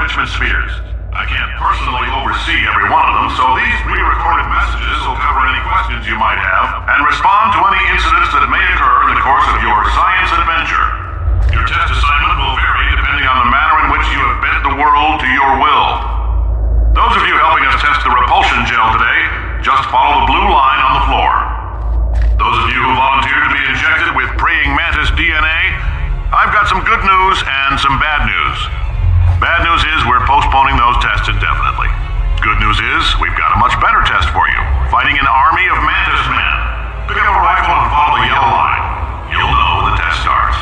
enrichment spheres. I can't personally oversee every one of them, so these pre-recorded messages will cover any questions you might have and respond to any incidents that may occur in the course of your science adventure. Your test assignment will vary depending on the manner in which you have bent the world to your will. Those of you helping us test the repulsion gel today, just follow the blue line on the floor. Those of you who volunteered to be injected with praying mantis DNA, I've got some good news and some bad news. Bad news is we're postponing those tests indefinitely. Good news is we've got a much better test for you. Fighting an army of mantis men. Pick up a rifle and follow the yellow line. You'll know when the test starts.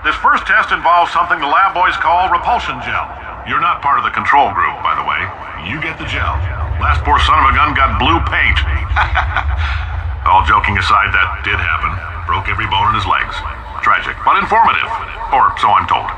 This first test involves something the lab boys call repulsion gel. You're not part of the control group, by the way. You get the gel. Last poor son of a gun got blue paint. All joking aside, that did happen. Broke every bone in his legs. Tragic, but informative. Or so I'm told.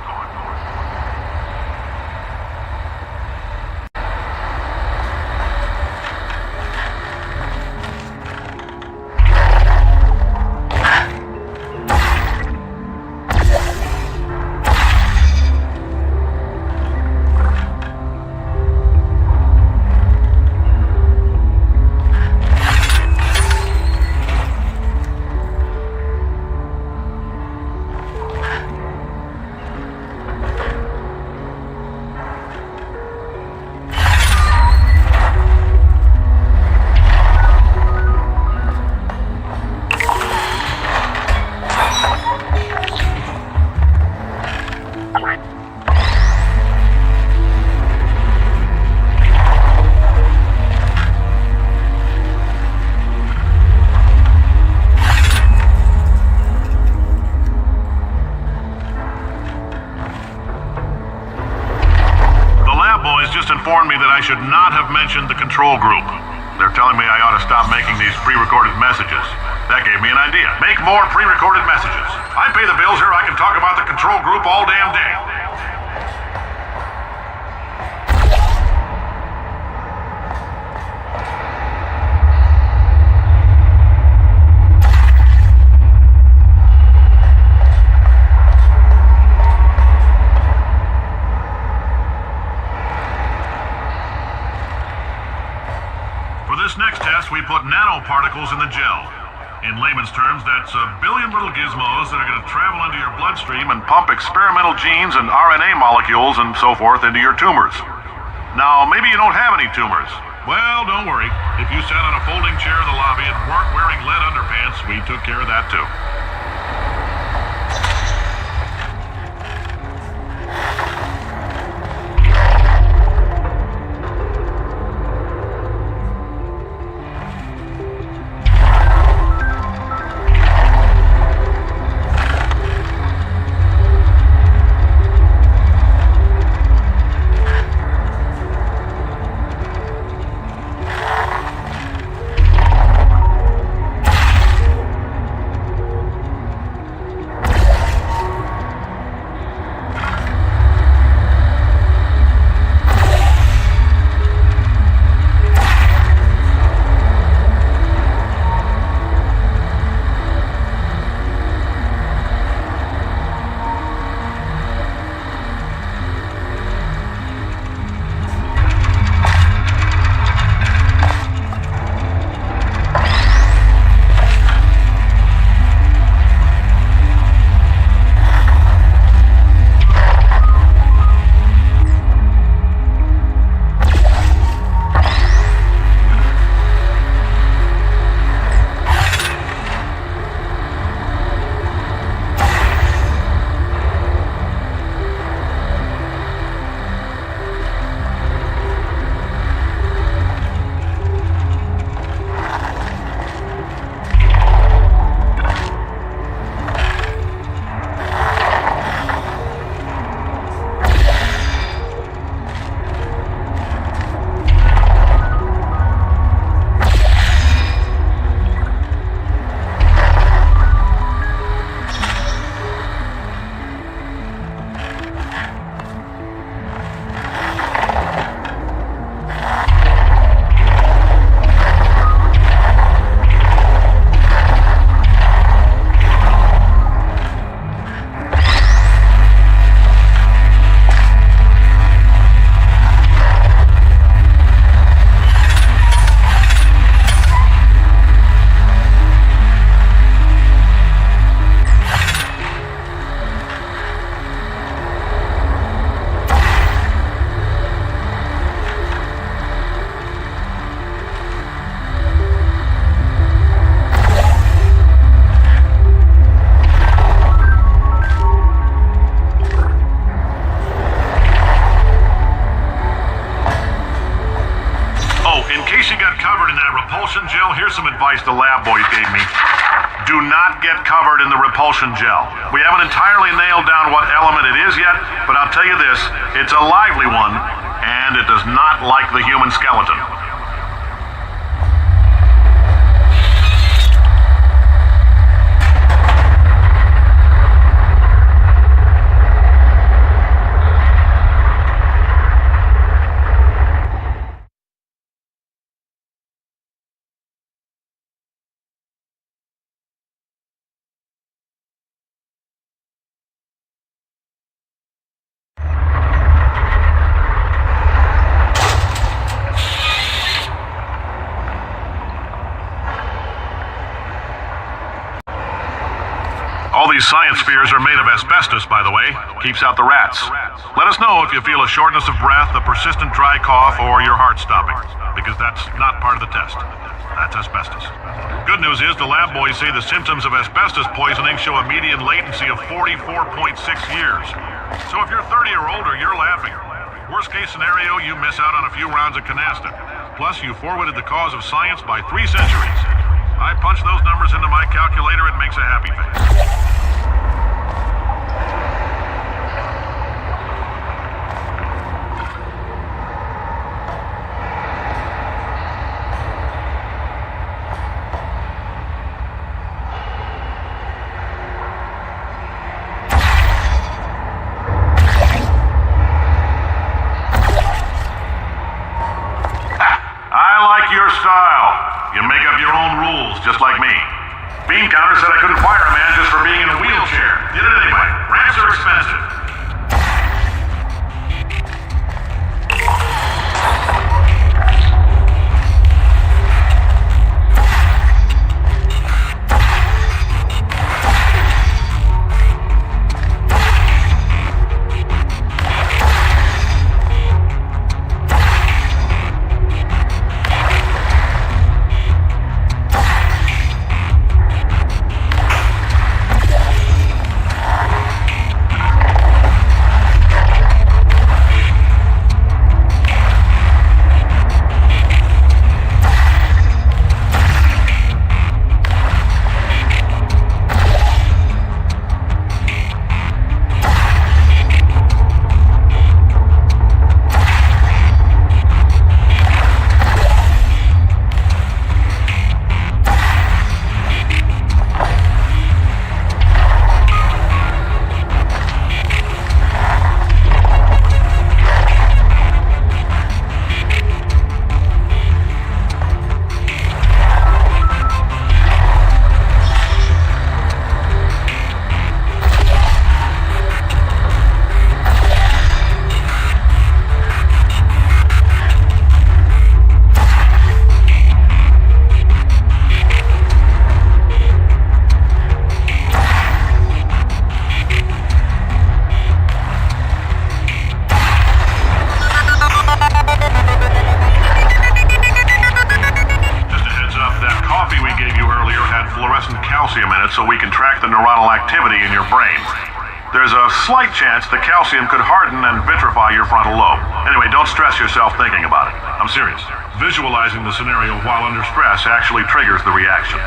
Just informed me that I should not have mentioned the control group. They're telling me I ought to stop making these pre-recorded messages. That gave me an idea. Make more pre-recorded messages. I pay the bills here. I can talk about the control group all damn day. This next test, we put nanoparticles in the gel. In layman's terms, that's a billion little gizmos that are going to travel into your bloodstream and pump experimental genes and RNA molecules and so forth into your tumors. Now, maybe you don't have any tumors. Well, don't worry. If you sat on a folding chair in the lobby and weren't wearing lead underpants, we took care of that too. Here's some advice the lab boys gave me. Do not get covered in the repulsion gel. We haven't entirely nailed down what element it is yet, but I'll tell you this, it's a lively one, and it does not like the human skeleton. All these science spheres are made of asbestos, by the way. Keeps out the rats. Let us know if you feel a shortness of breath, a persistent dry cough, or your heart stopping, because that's not part of the test. That's asbestos. Good news is the lab boys say the symptoms of asbestos poisoning show a median latency of 44.6 years. So if you're 30 or older, you're laughing. Worst case scenario, you miss out on a few rounds of canasta. Plus, you forwarded the cause of science by 3 centuries. I punch those numbers into my calculator, it makes a happy face. Your style. You make up your own rules, just like me. Bean Counter said I couldn't fire a man just for being in a wheelchair. Did it anyway. Ramps are expensive. So we can track the neuronal activity in your brain. There's a slight chance the calcium could harden and vitrify your frontal lobe. Anyway, don't stress yourself thinking about it. I'm serious. Visualizing the scenario while under stress actually triggers the reaction.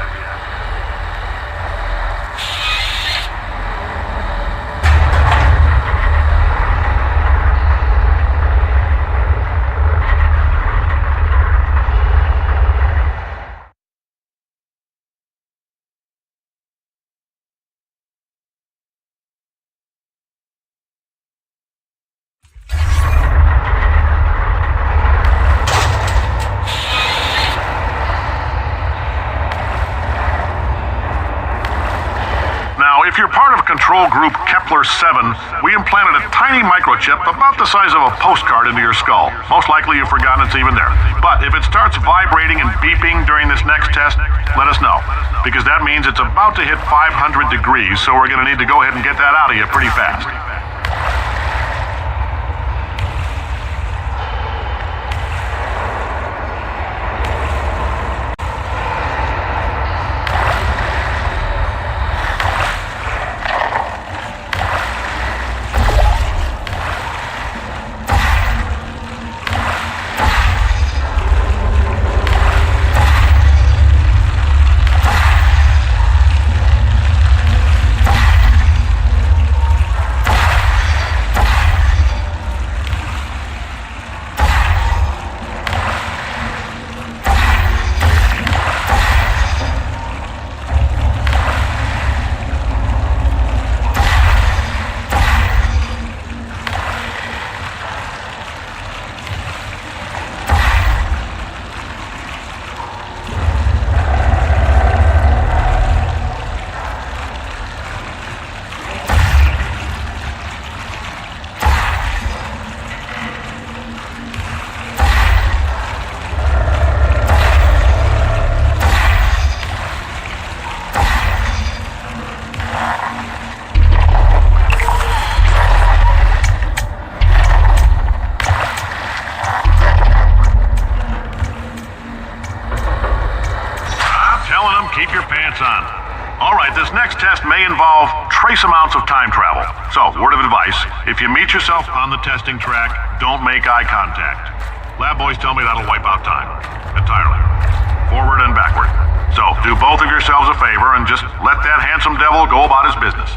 If you're part of control group Kepler-7, we implanted a tiny microchip about the size of a postcard into your skull. Most likely you've forgotten it's even there. But if it starts vibrating and beeping during this next test, let us know. Because that means it's about to hit 500 degrees, so we're going to need to go ahead and get that out of you pretty fast. Keep your pants on. All right, this next test may involve trace amounts of time travel. travel. So, word of advice, if you meet yourself on the testing track, don't make eye contact. Lab boys tell me that'll wipe out time. Entirely. Forward and backward. So, do both of yourselves a favor and just let that handsome devil go about his business.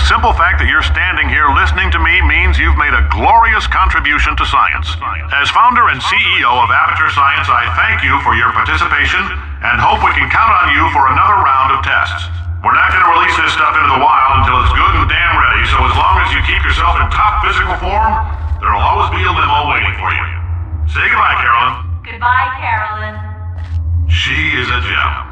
simple fact that you're standing here listening to me means you've made a glorious contribution to science. As founder and CEO of Aperture Science, I thank you for your participation and hope we can count on you for another round of tests. We're not going to release this stuff into the wild until it's good and damn ready, so as long as you keep yourself in top physical form, there'll always be a limo waiting for you. Say goodbye, Carolyn. Goodbye, Carolyn. She is a gem.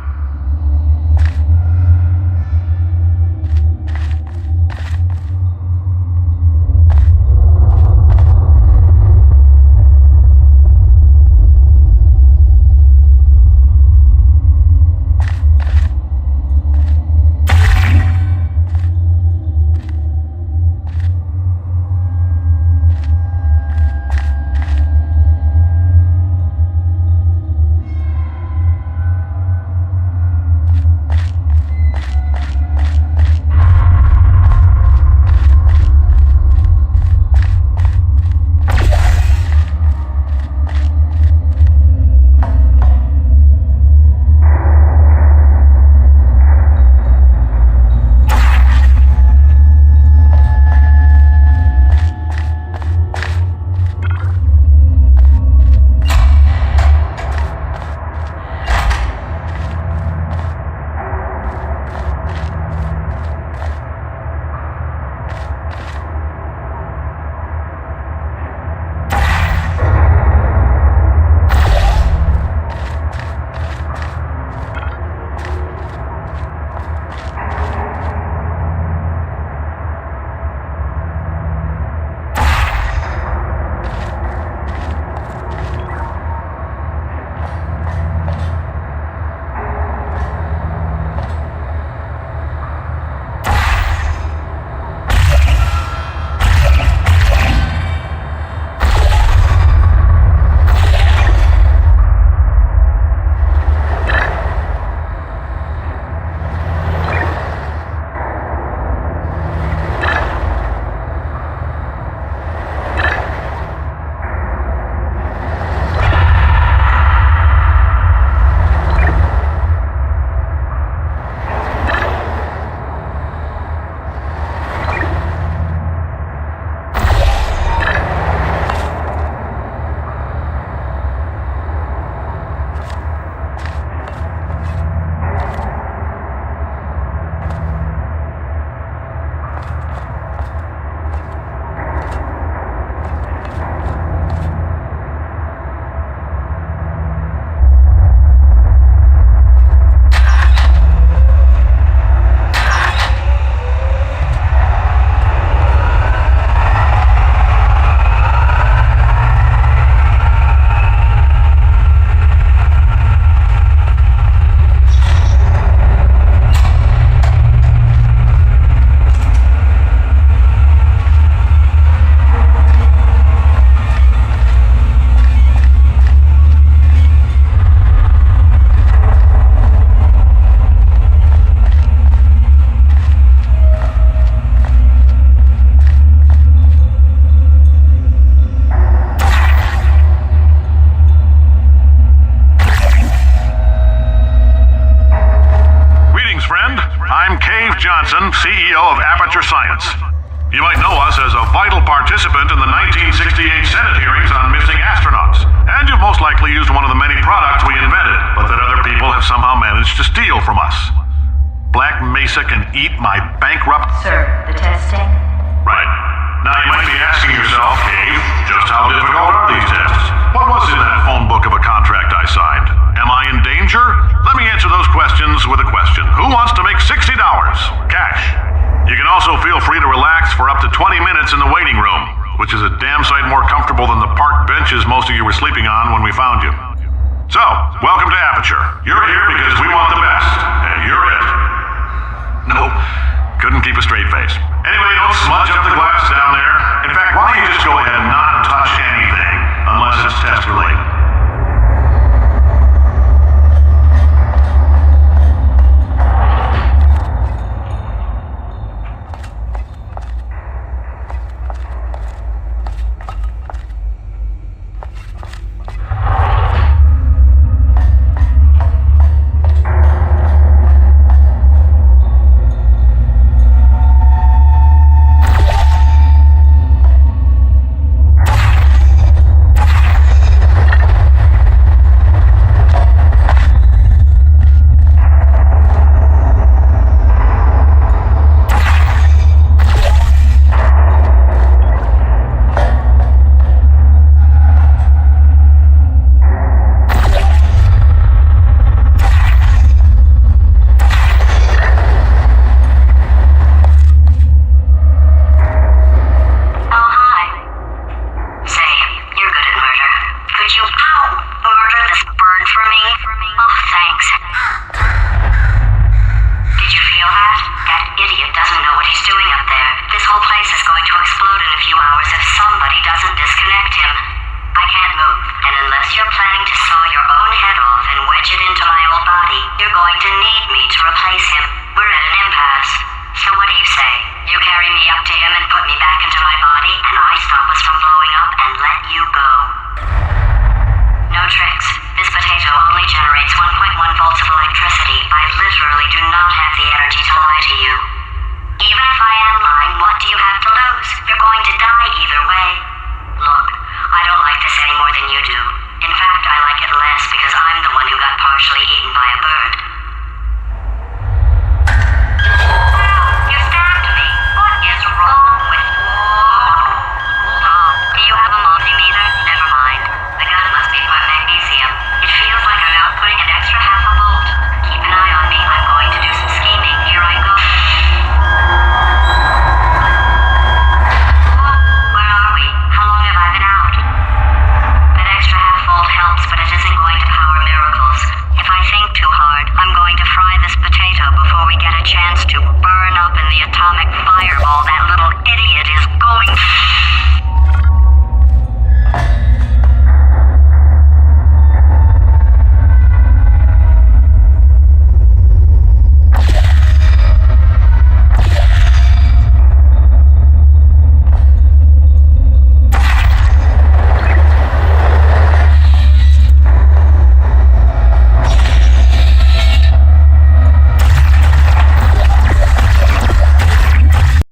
Johnson, CEO of Aperture Science. You might know us as a vital participant in the 1968 Senate hearings on missing astronauts, and you've most likely used one of the many products we invented, but that other people have somehow managed to steal from us. Black Mesa can eat my bankrupt... Sir, the testing? Right. Now you might be asking yourself, Cave, just how difficult are these tests? What was in that phone book of a contract I signed? Am I in danger? Let me answer those questions with a question. Who wants to make $60? Cash. You can also feel free to relax for up to 20 minutes in the waiting room, which is a damn sight more comfortable than the park benches most of you were sleeping on when we found you. So, welcome to Aperture. You're here because we want the best, and you're it. Nope. Couldn't keep a straight face. Anyway,